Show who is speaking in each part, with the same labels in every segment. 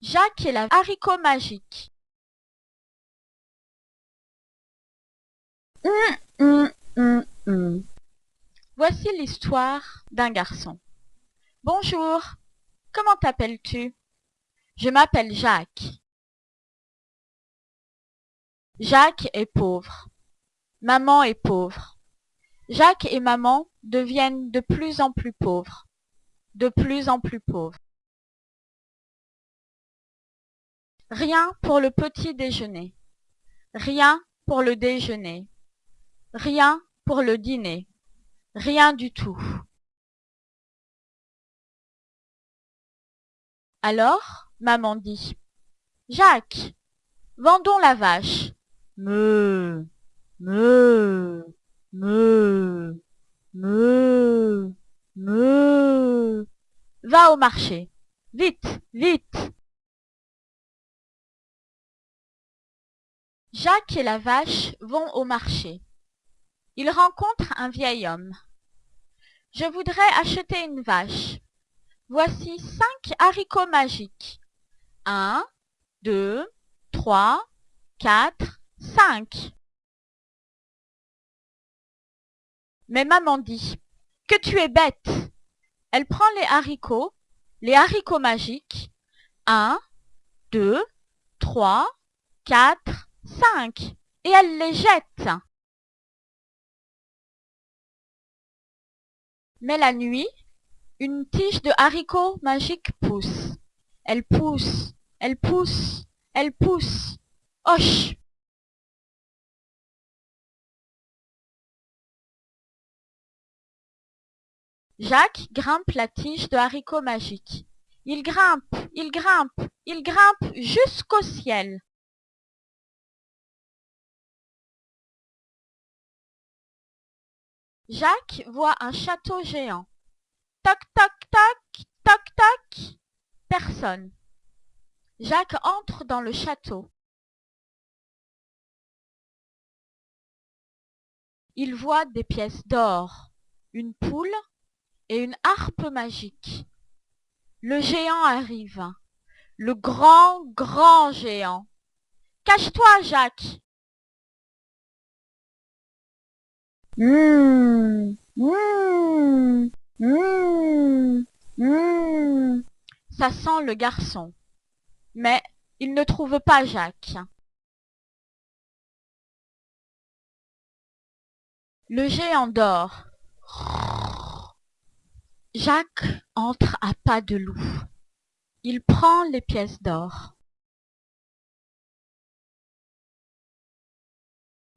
Speaker 1: Jacques et la haricot magique. Hum, hum, hum. Voici l'histoire d'un garçon. Bonjour, comment t'appelles-tu? Je m'appelle Jacques. Jacques est pauvre. Maman est pauvre. Jacques et maman deviennent de plus en plus pauvres. De plus en plus pauvres. Rien pour le petit déjeuner. Rien pour le déjeuner. Rien pour le dîner. Rien du tout. Alors, maman dit, Jacques, vendons la vache. Meuh, meuh, meuh, meuh, meuh. Va au marché. Vite, vite. Jacques et la vache vont au marché. Ils rencontrent un vieil homme. Je voudrais acheter une vache. Voici 5 haricots magiques. 1, 2, 3, 4, 5. Mais maman dit que tu es bête. Elle prend les haricots magiques. 1, 2, 3, 4, 5. Et elle les jette. Mais la nuit, une tige de haricots magiques pousse. Elle pousse, elle pousse, elle pousse. Hoche! Jacques grimpe la tige de haricots magiques. Il grimpe, il grimpe, il grimpe jusqu'au ciel. Jacques voit un château géant. Toc, toc, toc, toc, toc. Personne. Jacques entre dans le château. Il voit des pièces d'or, une poule et une harpe magique. Le géant arrive. Le grand, grand géant. Cache-toi, Jacques. Mmh, mmh, mmh, mmh. Ça sent le garçon. Mais il ne trouve pas Jacques. Le géant dort. Jacques entre à pas de loup. Il prend les pièces d'or.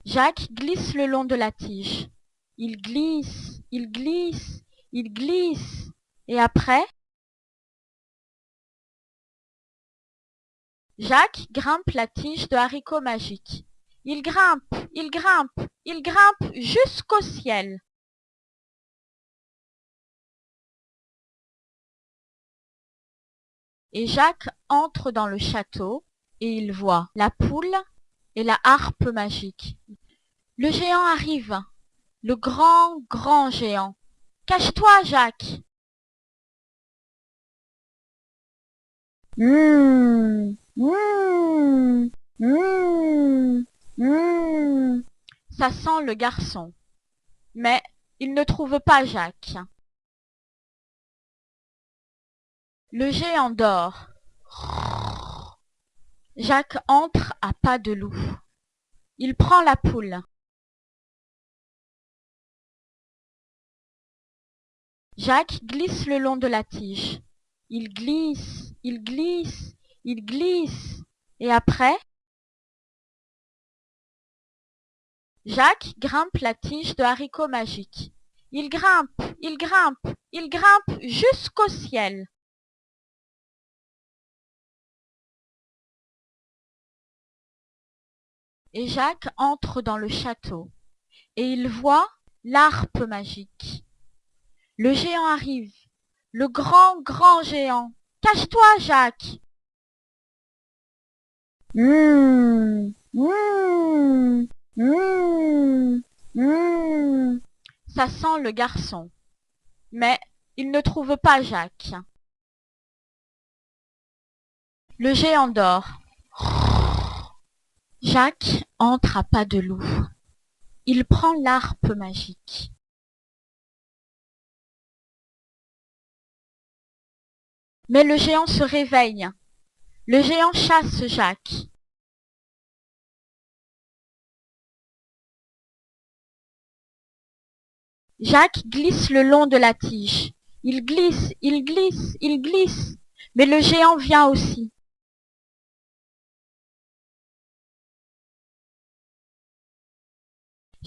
Speaker 1: Jacques glisse le long de la tige. Il glisse, il glisse, il glisse. Et après, Jacques grimpe la tige de haricots magiques. Il grimpe, il grimpe, il grimpe jusqu'au ciel. Et Jacques entre dans le château et il voit la poule et la harpe magique. Le géant arrive, le grand, grand géant. Cache-toi, Jacques. Mmh, mmh, mmh, mmh. Ça sent le garçon. Mais il ne trouve pas Jacques. Le géant dort. Jacques entre à pas de loup. Il prend la poule. Jacques glisse le long de la tige. Il glisse, il glisse, il glisse. Et après, Jacques grimpe la tige de haricots magiques. Il grimpe, il grimpe, il grimpe jusqu'au ciel. Et Jacques entre dans le château. Et il voit l'harpe magique. Le géant arrive. Le grand, grand géant. Cache-toi, Jacques. Mmh, mmh, mmh, mmh. Ça sent le garçon. Mais il ne trouve pas Jacques. Le géant dort. Jacques entre à pas de loup. Il prend l'harpe magique. Mais le géant se réveille. Le géant chasse Jacques. Jacques glisse le long de la tige. Il glisse, il glisse, il glisse. Mais le géant vient aussi.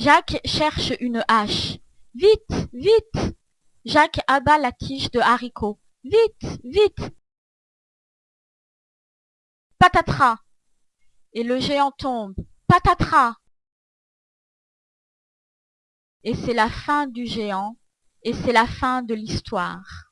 Speaker 1: Jacques cherche une hache. Vite, vite! Jacques abat la tige de haricots. Vite, vite! Patatras! Et le géant tombe. Patatras! Et c'est la fin du géant, et c'est la fin de l'histoire.